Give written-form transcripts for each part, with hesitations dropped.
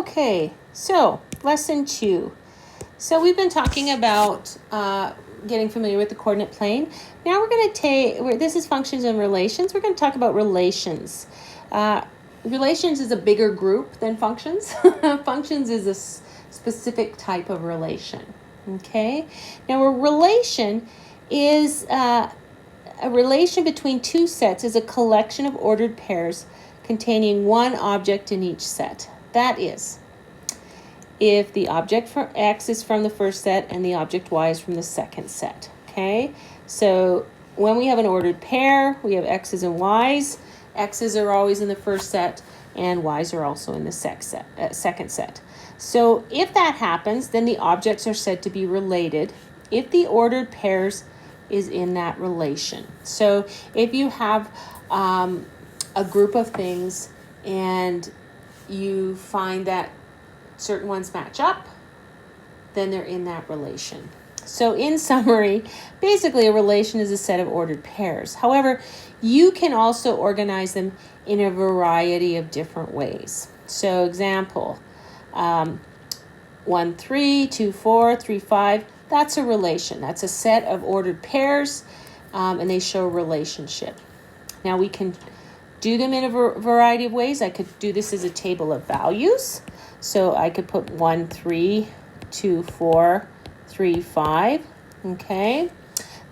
Okay, so lesson 2. So we've been talking about getting familiar with the coordinate plane. Now we're going to this is functions and relations. We're going to talk about relations. Relations is a bigger group than functions. Functions is a specific type of relation. Okay, now a relation is a relation between two sets is a collection of ordered pairs containing one object in each set. That is, if the object for X is from the first set and the object Y is from the second set. Okay, so when we have an ordered pair, we have X's and Y's. X's are always in the first set and Y's are also in the second set. So if that happens, then the objects are said to be related if the ordered pairs is in that relation. So if you have a group of things and you find that certain ones match up, then they're in that relation. So in summary, basically a relation is a set of ordered pairs. However, you can also organize them in a variety of different ways. So example, 1, 3, 2, 4, 3, 5, that's a relation. That's a set of ordered pairs, and they show a relationship. Now we can do them in a variety of ways. I could do this as a table of values. So I could put 1, 3, 2, 4, 3, 5. Okay,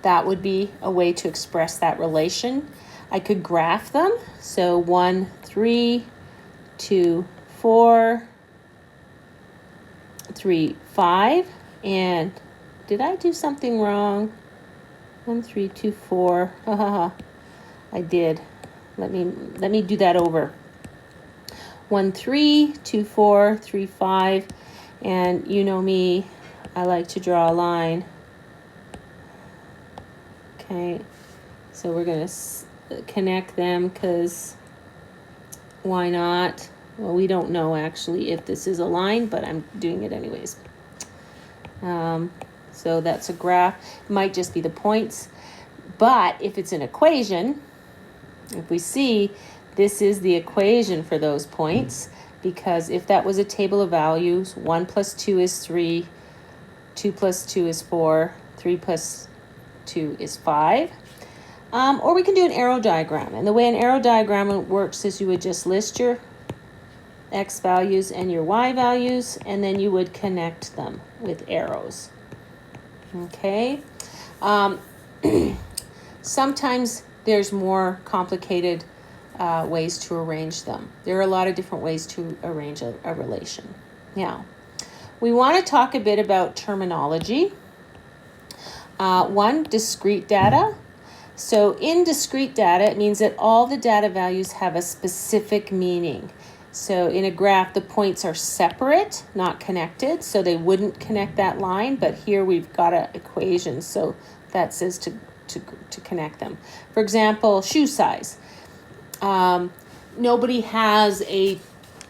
that would be a way to express that relation. I could graph them. So 1, 3, 2, 4, 3, 5. And did I do something wrong? 1, 3, 2, 4. I did. Let me do that over. 1, 3, 2, 4, 3, 5. And you know me, I like to draw a line. Okay, so we're going to connect them because why not? Well, we don't know actually if this is a line, but I'm doing it anyways. So that's a graph. It might just be the points. But if it's an equation, if we see, this is the equation for those points, because if that was a table of values, 1 plus 2 is 3, 2 plus 2 is 4, 3 plus 2 is 5. Or we can do an arrow diagram. And the way an arrow diagram works is you would just list your X values and your Y values, and then you would connect them with arrows. Okay. Sometimes there's more complicated ways to arrange them. There are a lot of different ways to arrange a relation. Now, we want to talk a bit about terminology. One, discrete data. So in discrete data, it means that all the data values have a specific meaning. So in a graph, the points are separate, not connected, so they wouldn't connect that line, but here we've got an equation, so that says to connect them. For example, shoe size. Nobody has a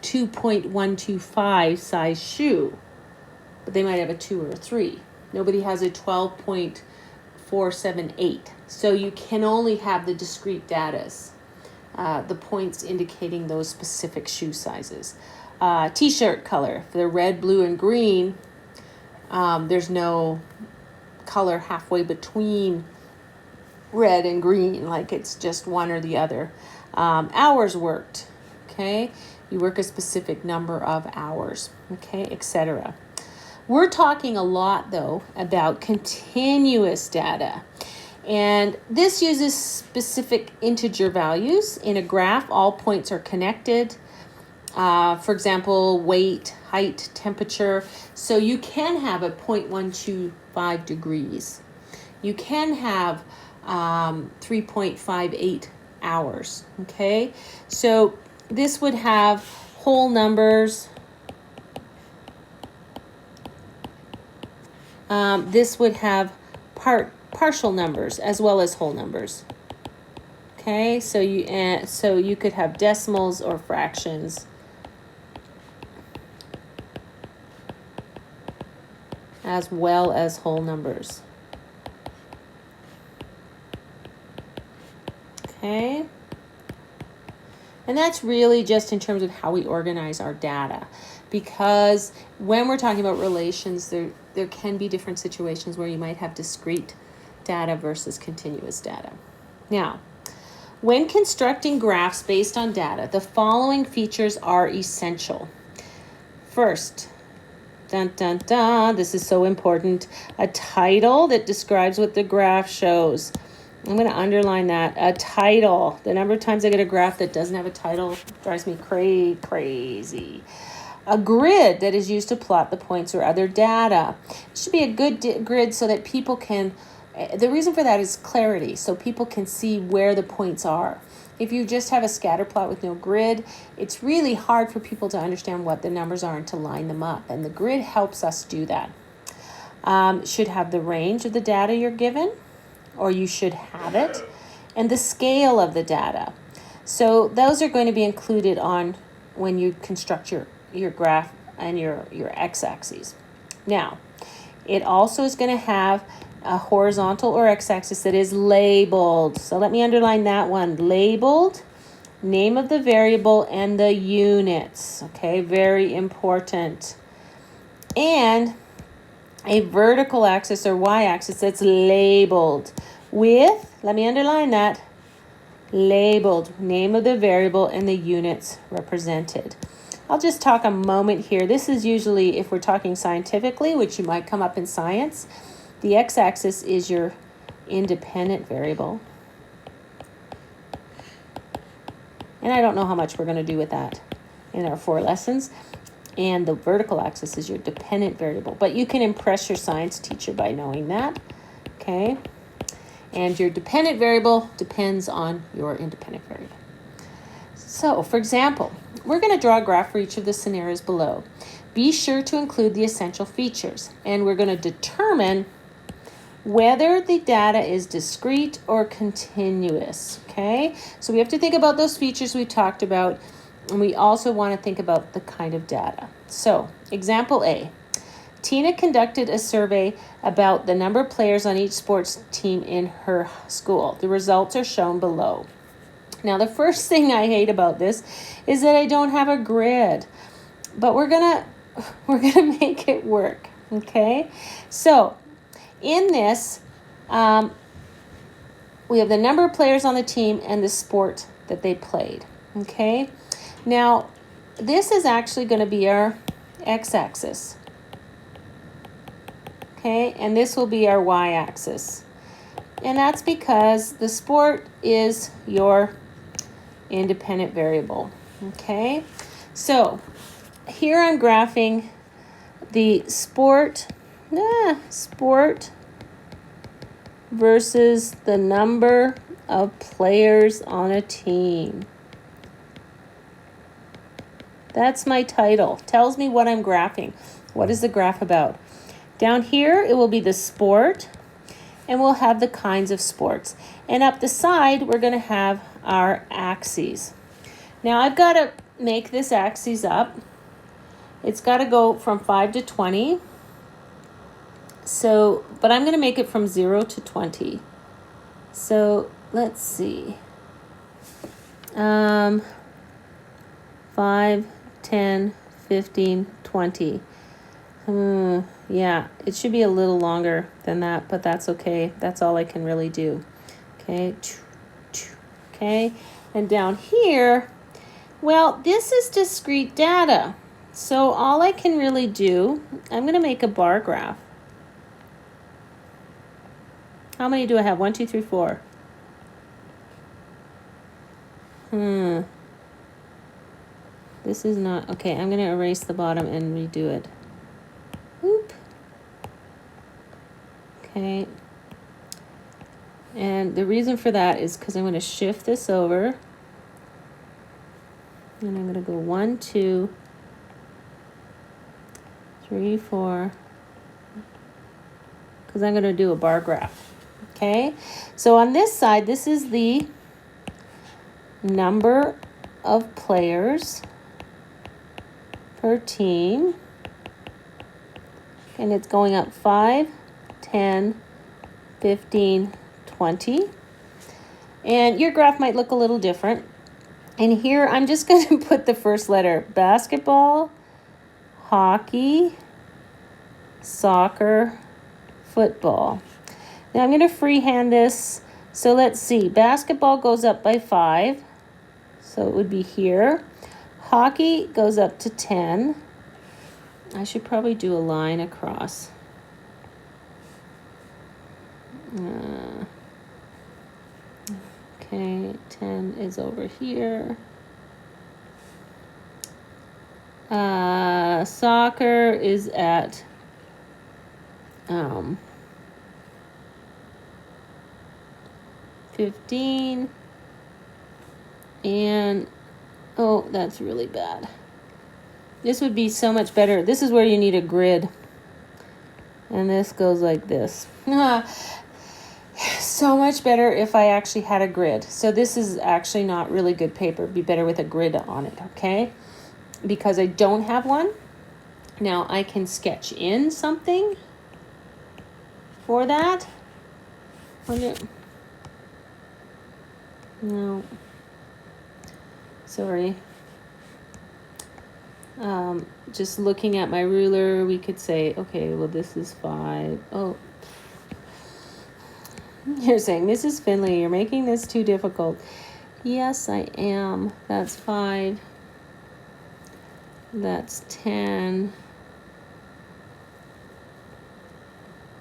2.125 size shoe, but they might have a 2 or a 3. Nobody has a 12.478. So you can only have the discrete datas, the points indicating those specific shoe sizes. T-shirt color, for the red, blue, and green, there's no color halfway between red and green, like it's just one or the other. Hours worked, okay? You work a specific number of hours, okay, etc. We're talking a lot, though, about continuous data. And this uses specific integer values. In a graph, all points are connected. For example, weight, height, temperature. So you can have a 0.125 degrees. You can have 3.58 hours, okay? So this would have whole numbers. This would have partial numbers as well as whole numbers. Okay, so you could have decimals or fractions as well as whole numbers. Okay. And that's really just in terms of how we organize our data. Because when we're talking about relations, there can be different situations where you might have discrete data versus continuous data. Now, when constructing graphs based on data, the following features are essential. First, dun, dun, dun, this is so important, a title that describes what the graph shows. I'm going to underline that, a title. The number of times I get a graph that doesn't have a title drives me crazy. A grid that is used to plot the points or other data. It should be a good grid so that people can, the reason for that is clarity, so people can see where the points are. If you just have a scatter plot with no grid, it's really hard for people to understand what the numbers are and to line them up. And the grid helps us do that. Should have the range of the data you're given, or you should have it, and the scale of the data. So those are going to be included on when you construct your graph and your x-axis. Now, it also is going to have a horizontal or x-axis that is labeled. So let me underline that one. Labeled, name of the variable, and the units. Okay, very important. And a vertical axis or y-axis that's labeled with, let me underline that, labeled, name of the variable, and the units represented. I'll just talk a moment here. This is usually, if we're talking scientifically, which you might come up in science, the x-axis is your independent variable. And I don't know how much we're going to do with that in our 4 lessons. And the vertical axis is your dependent variable. But you can impress your science teacher by knowing that. Okay? And your dependent variable depends on your independent variable. So, for example, we're going to draw a graph for each of the scenarios below. Be sure to include the essential features. And we're going to determine whether the data is discrete or continuous. Okay? So we have to think about those features we talked about. And we also want to think about the kind of data. So, example A. Tina conducted a survey about the number of players on each sports team in her school. The results are shown below. Now, the first thing I hate about this is that I don't have a grid. But we're gonna make it work. Okay? So, in this, we have the number of players on the team and the sport that they played. Okay? Now, this is actually going to be our x-axis. Okay, and this will be our y-axis. And that's because the sport is your independent variable. Okay, so here I'm graphing the sport versus the number of players on a team. That's my title. Tells me what I'm graphing. What is the graph about? Down here, it will be the sport, and we'll have the kinds of sports. And up the side, we're going to have our axes. Now, I've got to make this axis up. It's got to go from 5 to 20. So, but I'm going to make it from 0 to 20. So, let's see. 5, 10, 15, 20. Yeah, it should be a little longer than that, but that's okay. That's all I can really do. Okay. Okay. And down here, well, this is discrete data. So all I can really do, I'm going to make a bar graph. How many do I have? 1, 2, 3, 4. This is not, okay, I'm going to erase the bottom and redo it. Whoop. Okay. And the reason for that is because I'm going to shift this over. And I'm going to go 1, 2, 3, 4. Because I'm going to do a bar graph. Okay. So on this side, this is the number of players per team. And it's going up 5, 10, 15, 20. And your graph might look a little different. And here I'm just going to put the first letter: basketball, hockey, soccer, football. Now I'm going to freehand this. So let's see. Basketball goes up by 5. So it would be here. Hockey goes up to 10. I should probably do a line across. Okay, 10 is over here. Soccer is at 15. And oh, that's really bad. This would be so much better. This is where you need a grid. And this goes like this. So much better if I actually had a grid. So this is actually not really good paper. It'd be better with a grid on it, okay? Because I don't have one. Now I can sketch in something for that. No. Sorry. Just looking at my ruler, we could say, okay, well, this is 5. Oh. You're saying, Mrs. Finley, you're making this too difficult. Yes, I am. That's 5. That's 10.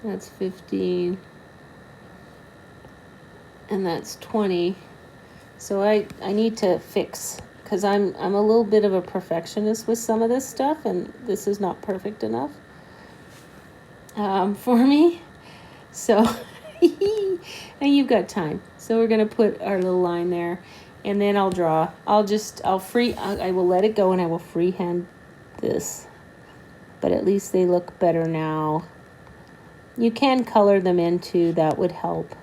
That's 15. And that's 20. So I need to fix, because I'm a little bit of a perfectionist with some of this stuff, and this is not perfect enough for me. So, and you've got time. So we're going to put our little line there, and then I'll draw. I will let it go, and I will freehand this. But at least they look better now. You can color them in too. That would help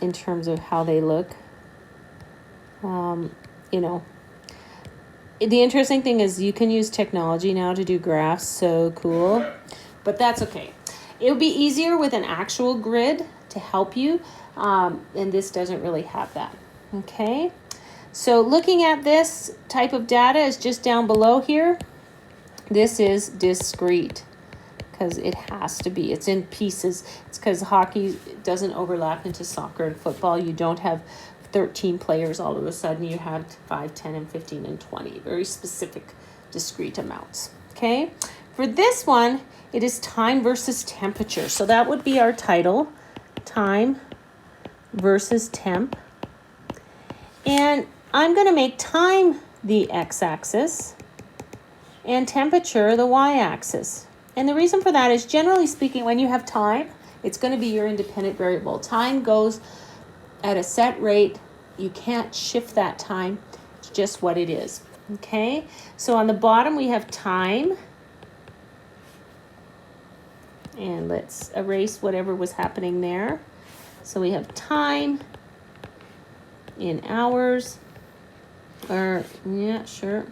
in terms of how they look. You know, the interesting thing is you can use technology now to do graphs. So cool. But that's okay. It would be easier with an actual grid to help you. And this doesn't really have that. Okay. So looking at this type of data is just down below here. This is discrete because it has to be. It's in pieces. It's because hockey doesn't overlap into soccer and football. You don't have 13 players all of a sudden. You have 5, 10, and 15, and 20. Very specific, discrete amounts. Okay. For this one, it is time versus temperature. So that would be our title, time versus temp. And I'm going to make time the x-axis and temperature the y-axis. And the reason for that is, generally speaking, when you have time, it's going to be your independent variable. Time goes at a set rate. You can't shift that time. It's just what it is. Okay? So on the bottom, we have time. And let's erase whatever was happening there. So we have time in hours. Yeah, sure.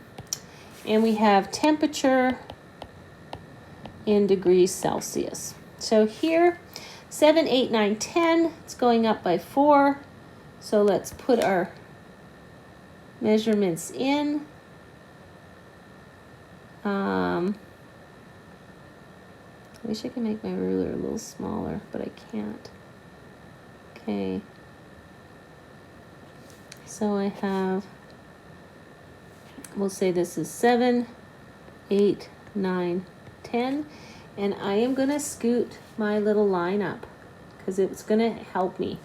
And we have temperature in degrees Celsius. So here, 7, 8, 9, 10. It's going up by 4. So let's put our measurements in. I wish I could make my ruler a little smaller, but I can't. Okay. So I have, we'll say this is 7, 8, 9, 10. And I am going to scoot my little line up because it's going to help me.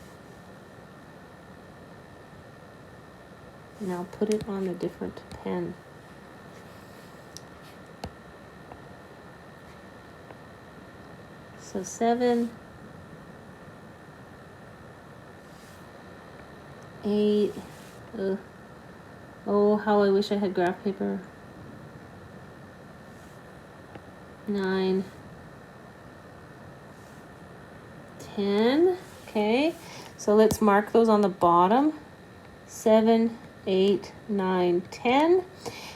And I'll put it on a different pen. So 7, 8, oh, how I wish I had graph paper. 9, 10, okay. So let's mark those on the bottom. 7, 8, 9, 10.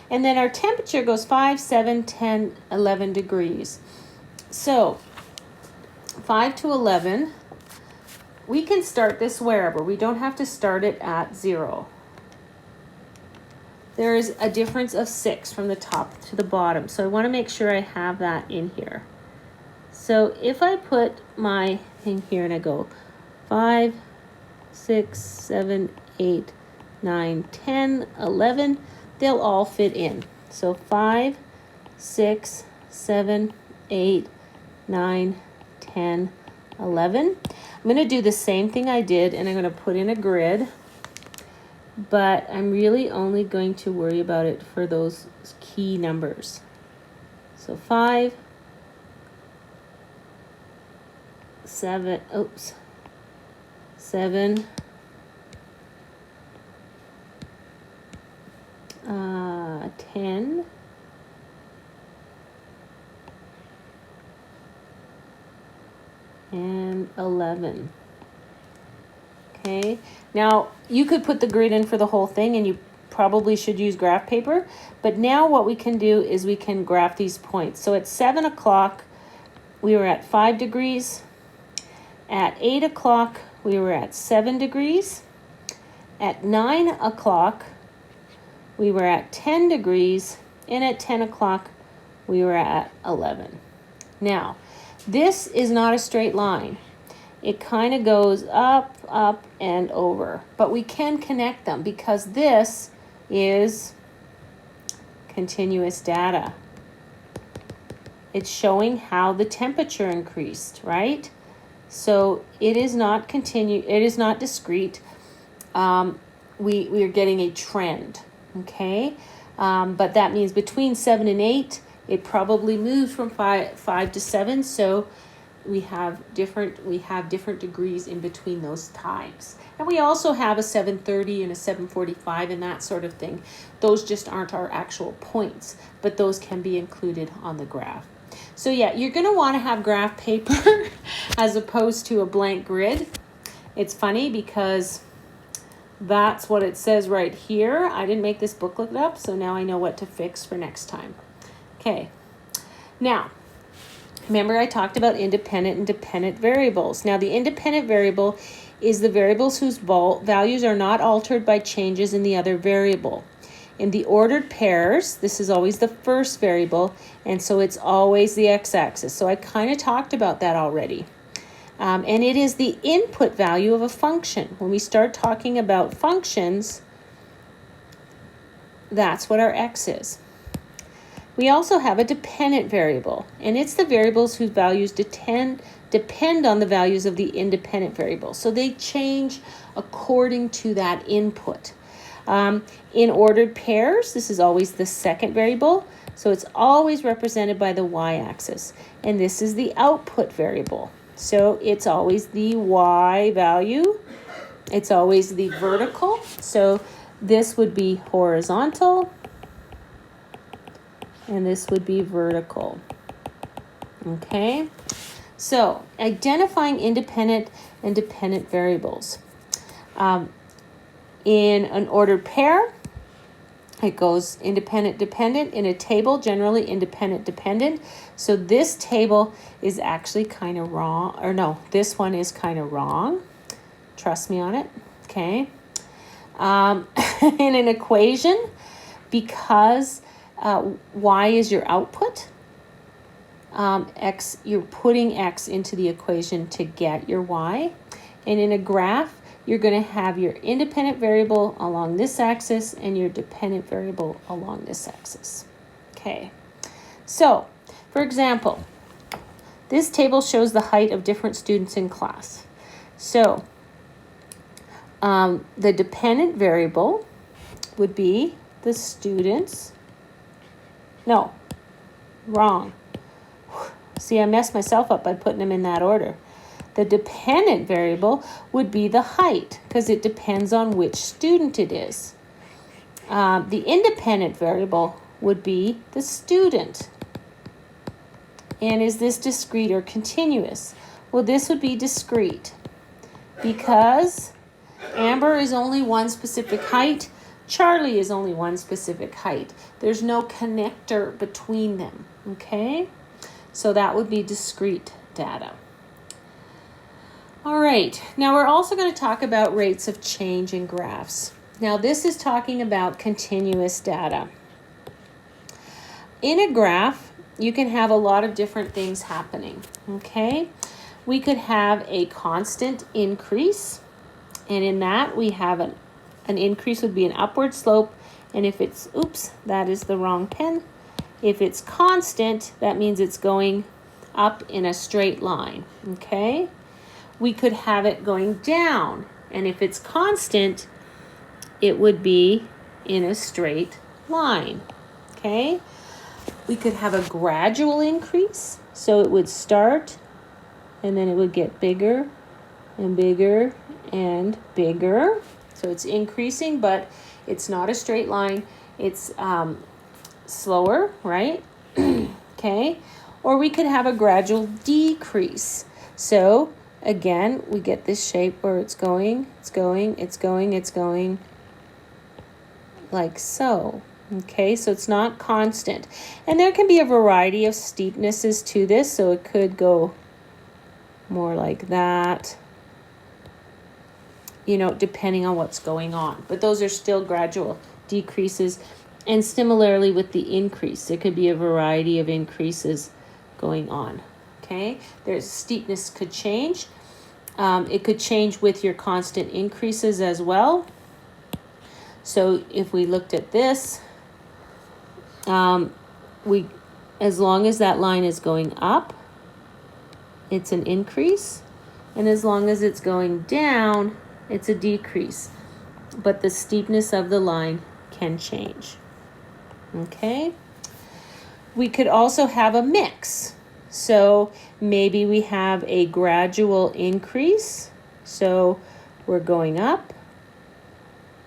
And then our temperature goes 5, 7, 10, 11 degrees. So 5 to 11, we can start this wherever. We don't have to start it at 0. there is a difference of 6 from the top to the bottom. So I want to make sure I have that in here. So if I put my thing here and I go 5, 6, 7, 8, 9, 10, 11, they'll all fit in. So 5, 6, 7, 8, 9, 10, 11. I'm going to do the same thing I did, and I'm going to put in a grid, but I'm really only going to worry about it for those key numbers. So 5, 7, 7, 10, and 11. Okay, now you could put the grid in for the whole thing, and you probably should use graph paper, but now what we can do is we can graph these points. So at 7 o'clock, we were at 5 degrees. At 8 o'clock, we were at 7 degrees. At 9 o'clock, we were at 10 degrees. And at 10 o'clock, we were at 11. Now, this is not a straight line. It kind of goes up, up, and over. But we can connect them because this is continuous data. It's showing how the temperature increased, right? So it is not it is not discrete. We are getting a trend, okay? But that means between 7 and 8, it probably moved from 5 to 7. So we have different degrees in between those times. And we also have a 7:30 and a 7:45 and that sort of thing. Those just aren't our actual points, but those can be included on the graph. So yeah, you're going to want to have graph paper as opposed to a blank grid. It's funny because that's what it says right here. I didn't make this booklet up, so now I know what to fix for next time. Okay, now, remember I talked about independent and dependent variables. Now the independent variable is the variables whose values are not altered by changes in the other variable. In the ordered pairs, this is always the first variable, and so it's always the x-axis. So I kind of talked about that already. And it is the input value of a function. When we start talking about functions, that's what our x is. We also have a dependent variable, and it's the variables whose values depend on the values of the independent variable. So they change according to that input. In ordered pairs, this is always the second variable, so it's always represented by the y-axis. And this is the output variable. So it's always the y value. It's always the vertical. So this would be horizontal, and this would be vertical. Okay, so identifying independent and dependent variables. In an ordered pair, it goes independent, dependent. In a table, generally independent, dependent. So this table is actually kind of wrong, or no, this one is kind of wrong. Trust me on it, okay? In an equation, because y is your output, you're putting x into the equation to get your y. And in a graph, you're going to have your independent variable along this axis and your dependent variable along this axis. Okay, so for example, this table shows the height of different students in class. So the dependent variable would be the students. No, wrong. See, I messed myself up by putting them in that order. The dependent variable would be the height because it depends on which student it is. The independent variable would be the student. And is this discrete or continuous? Well, this would be discrete because Amber is only one specific height. Charlie is only one specific height. There's no connector between them, okay? So that would be discrete data. All right, now we're also going to talk about rates of change in graphs. Now, this is talking about continuous data. In a graph, you can have a lot of different things happening, okay? We could have a constant increase, and in that we have an increase would be an upward slope, and if it's, oops, that is the wrong pen. If it's constant, that means it's going up in a straight line, okay? We could have it going down, and if it's constant, it would be in a straight line, okay? We could have a gradual increase, so it would start, and then it would get bigger and bigger and bigger. So it's increasing, but it's not a straight line. It's slower, right? Okay. Or we could have a gradual decrease. So again, we get this shape where it's going like so. Okay, so it's not constant. And there can be a variety of steepnesses to this, so it could go more like that, depending on what's going on. But those are still gradual decreases. And similarly with the increase, there could be a variety of increases going on. Okay, there's steepness could change. It could change with your constant increases as well. So if we looked at this, as long as that line is going up, it's an increase, and as long as it's going down, it's a decrease. But the steepness of the line can change. Okay? We could also have a mix. So maybe we have a gradual increase. So we're going up,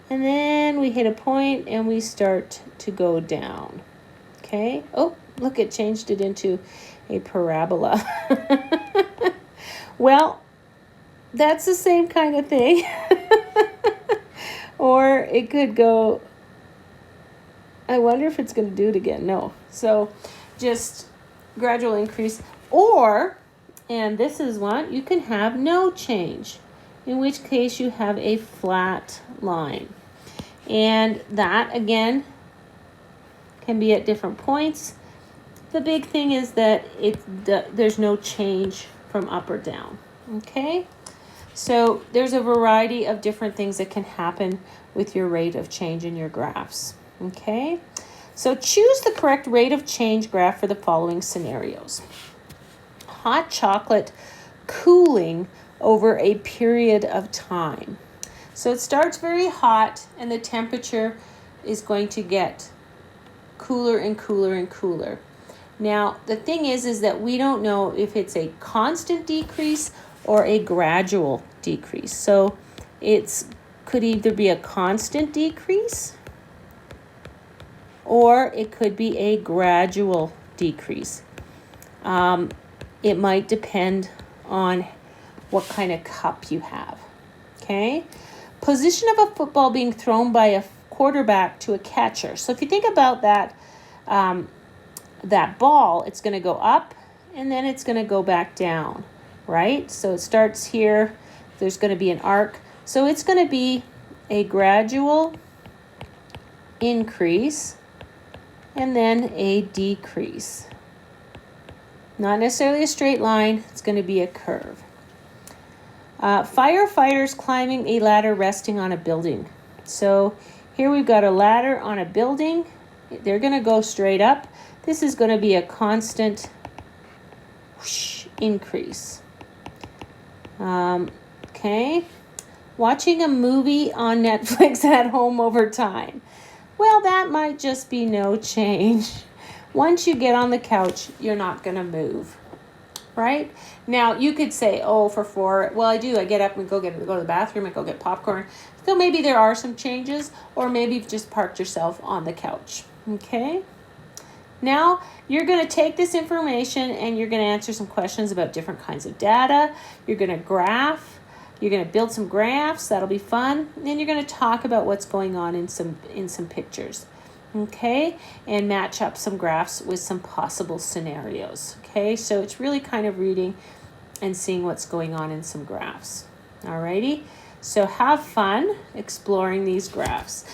and then we hit a point and we start to go down. Okay? Oh, look, it changed it into a parabola. Well, that's the same kind of thing. Or it could go, I wonder if it's going to do it again. No. So just gradual increase. Or, and this is one, you can have no change, in which case you have a flat line. And that, again, can be at different points. The big thing is that there's no change from up or down. Okay? So there's a variety of different things that can happen with your rate of change in your graphs. Okay? So choose the correct rate of change graph for the following scenarios. Hot chocolate cooling over a period of time. So it starts very hot, and the temperature is going to get cooler and cooler and cooler. Now, the thing is that we don't know if it's a constant decrease or a gradual decrease. So it could either be a constant decrease or it could be a gradual decrease. It might depend on what kind of cup you have. Okay? Position of a football being thrown by a quarterback to a catcher. So if you think about that, that ball, it's going to go up and then it's going to go back down, right? So it starts here. There's going to be an arc. So it's going to be a gradual increase and then a decrease. Not necessarily a straight line. It's going to be a curve. Firefighters climbing a ladder resting on a building. So here we've got a ladder on a building. They're going to go straight up. This is going to be a constant whoosh, increase. Okay. Watching a movie on Netflix at home over time. Well, that might just be no change. Once you get on the couch, you're not going to move. Right? Now, you could say, oh, for 4, well, I do. I get up and go to the bathroom and go get popcorn. So maybe there are some changes, or maybe you've just parked yourself on the couch. Okay? Now, you're going to take this information and you're going to answer some questions about different kinds of data. You're going to graph. You're going to build some graphs. That'll be fun. And then you're going to talk about what's going on in some pictures. Okay? And match up some graphs with some possible scenarios. Okay? So it's really kind of reading and seeing what's going on in some graphs. Alrighty? So have fun exploring these graphs.